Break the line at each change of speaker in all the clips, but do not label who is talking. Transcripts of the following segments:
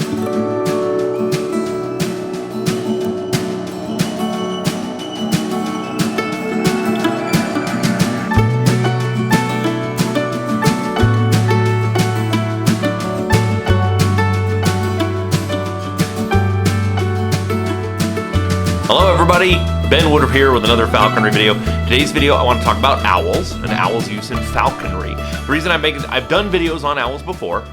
Hello everybody, Ben Woodruff here with another falconry video. Today's video I want to talk about owls and owls' use in falconry. The reason I've done videos on owls before.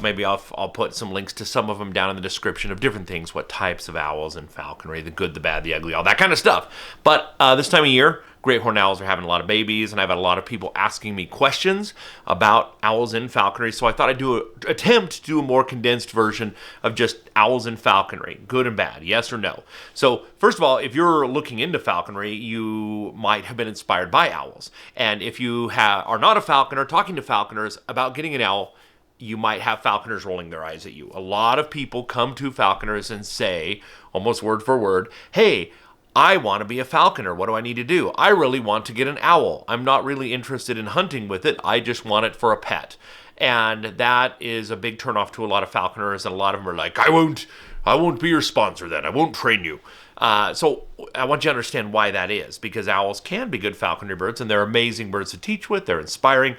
Maybe I'll put some links to some of them down in the description of different things, what types of owls in falconry, the good, the bad, the ugly, all that kind of stuff. But this time of year, great horned owls are having a lot of babies, and I've had a lot of people asking me questions about owls in falconry, so I thought I'd attempt to do a more condensed version of just owls in falconry, good and bad, yes or no. So first of all, if you're looking into falconry, you might have been inspired by owls. And if you are not a falconer, talking to falconers about getting an owl, you might have falconers rolling their eyes at you. A lot of people come to falconers and say, almost word for word, hey, I want to be a falconer. What do I need to do? I really want to get an owl. I'm not really interested in hunting with it. I just want it for a pet. And that is a big turnoff to a lot of falconers, and a lot of them are like, I won't be your sponsor then. I won't train you. So I want you to understand why that is, because owls can be good falconry birds, and they're amazing birds to teach with. They're inspiring.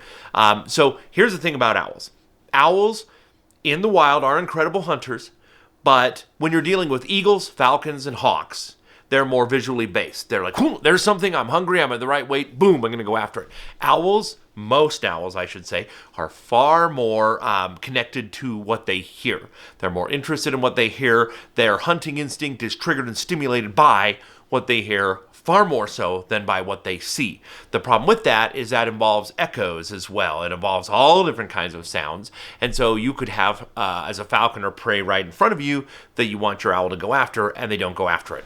So here's the thing about owls. Owls in the wild are incredible hunters, but when you're dealing with eagles, falcons, and hawks, they're more visually based. They're like, there's something, I'm hungry, I'm at the right weight, boom, I'm going to go after it. Owls, most owls, I should say, are far more connected to what they hear. They're more interested in what they hear. Their hunting instinct is triggered and stimulated by what they hear, far more so than by what they see. The problem with that is that involves echoes as well. It involves all different kinds of sounds. And so you could have, as a falconer, prey right in front of you that you want your owl to go after, and they don't go after it.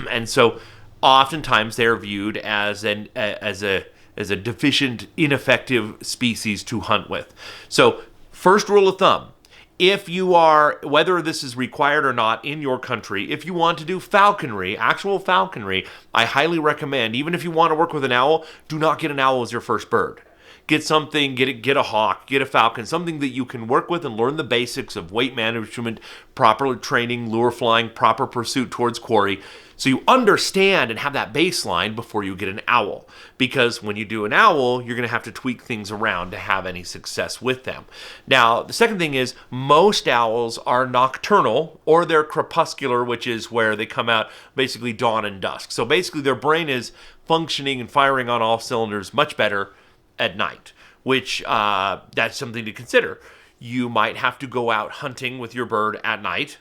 And so oftentimes they're viewed as a deficient, ineffective species to hunt with. So first rule of thumb, if you are, whether this is required or not in your country, if you want to do falconry, actual falconry, I highly recommend, even if you want to work with an owl, do not get an owl as your first bird. Get something, get a hawk, get a falcon, something that you can work with and learn the basics of weight management, proper training, lure flying, proper pursuit towards quarry, so you understand and have that baseline before you get an owl. Because when you do an owl, you're going to have to tweak things around to have any success with them. Now, the second thing is most owls are nocturnal, or they're crepuscular, which is where they come out basically dawn and dusk. So basically their brain is functioning and firing on all cylinders much better at night, which that's something to consider. You might have to go out hunting with your bird at night.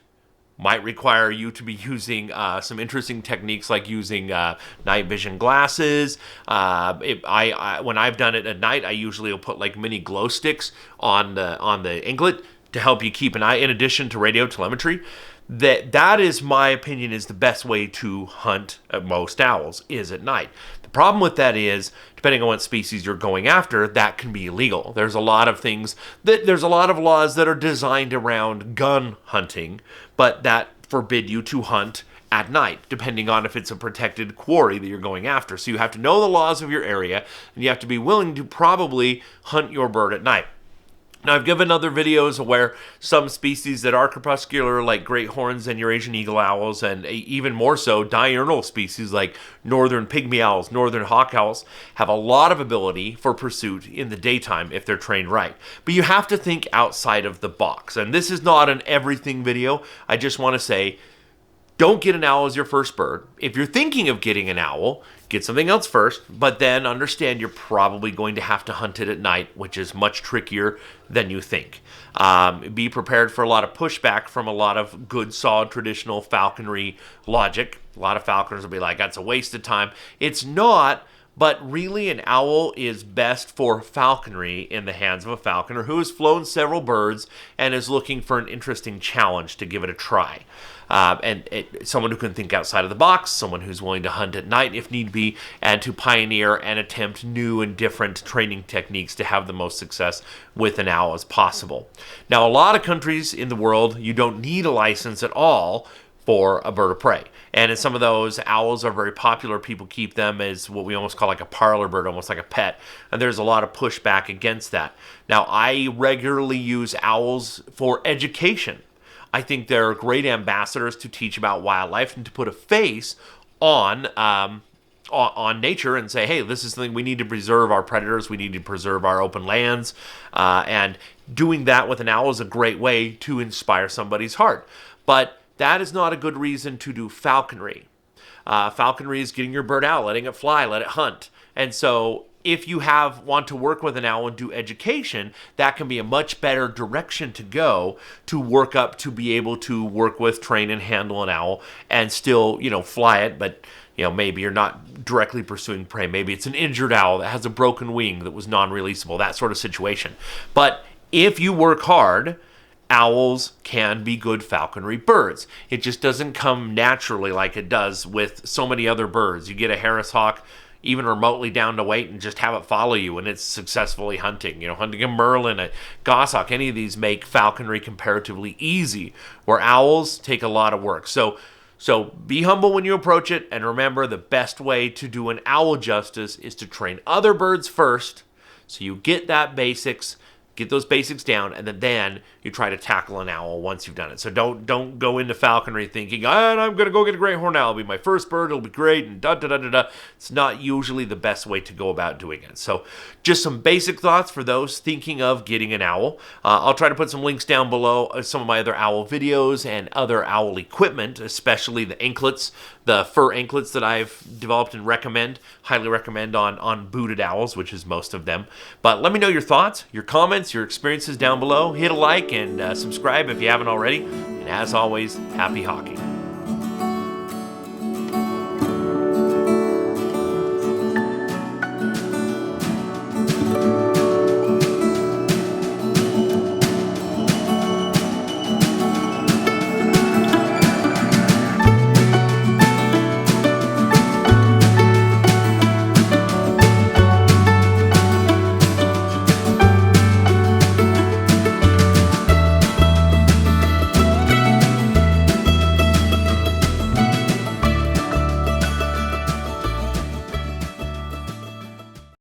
Might require you to be using some interesting techniques like using night vision glasses. When I've done it at night, I usually will put like mini glow sticks on the anklet to help you keep an eye, in addition to radio telemetry. That is, my opinion, is the best way to hunt most owls, is at night. The problem with that is, depending on what species you're going after, that can be illegal. There's a lot of laws that are designed around gun hunting, but that forbid you to hunt at night, depending on if it's a protected quarry that you're going after. So you have to know the laws of your area, and you have to be willing to probably hunt your bird at night. Now, I've given other videos where some species that are crepuscular, like great horns and Eurasian eagle owls, and even more so, diurnal species like northern pygmy owls, northern hawk owls, have a lot of ability for pursuit in the daytime if they're trained right. But you have to think outside of the box. And this is not an everything video. I just want to say, don't get an owl as your first bird. If you're thinking of getting an owl, get something else first, but then understand you're probably going to have to hunt it at night, which is much trickier than you think. Be prepared for a lot of pushback from a lot of good, solid, traditional falconry logic. A lot of falconers will be like, that's a waste of time. It's not, but really an owl is best for falconry in the hands of a falconer who has flown several birds and is looking for an interesting challenge to give it a try. Someone who can think outside of the box, someone who's willing to hunt at night if need be, and to pioneer and attempt new and different training techniques to have the most success with an owl as possible. Now, a lot of countries in the world, you don't need a license at all for a bird of prey. And in some of those, owls are very popular. People keep them as what we almost call like a parlor bird, almost like a pet. And there's a lot of pushback against that. Now, I regularly use owls for education. I think they're great ambassadors to teach about wildlife and to put a face on nature and say, hey, this is something we need to preserve our predators, we need to preserve our open lands, and doing that with an owl is a great way to inspire somebody's heart. But that is not a good reason to do falconry. Falconry is getting your bird out, letting it fly, let it hunt. And so if you want to work with an owl and do education, that can be a much better direction to go to work up to be able to work with, train, and handle an owl and still, fly it, but maybe you're not directly pursuing prey. Maybe it's an injured owl that has a broken wing that was non-releasable, that sort of situation. But if you work hard, owls can be good falconry birds. It just doesn't come naturally like it does with so many other birds. You get a Harris hawk even remotely down to weight and just have it follow you and it's successfully hunting. Hunting a merlin, a goshawk, any of these make falconry comparatively easy, where owls take a lot of work. So be humble when you approach it, and remember, the best way to do an owl justice is to train other birds first, so you get those basics down, and then you try to tackle an owl once you've done it. So don't go into falconry thinking, I'm going to go get a great horned owl. It'll be my first bird. It'll be great, and da-da-da-da-da. It's not usually the best way to go about doing it. So just some basic thoughts for those thinking of getting an owl. I'll try to put some links down below some of my other owl videos and other owl equipment, especially the anklets, the fur anklets that I've developed and highly recommend on booted owls, which is most of them. But let me know your thoughts, your comments, your experiences down below. Hit a like and subscribe if you haven't already. And as always, happy hawking.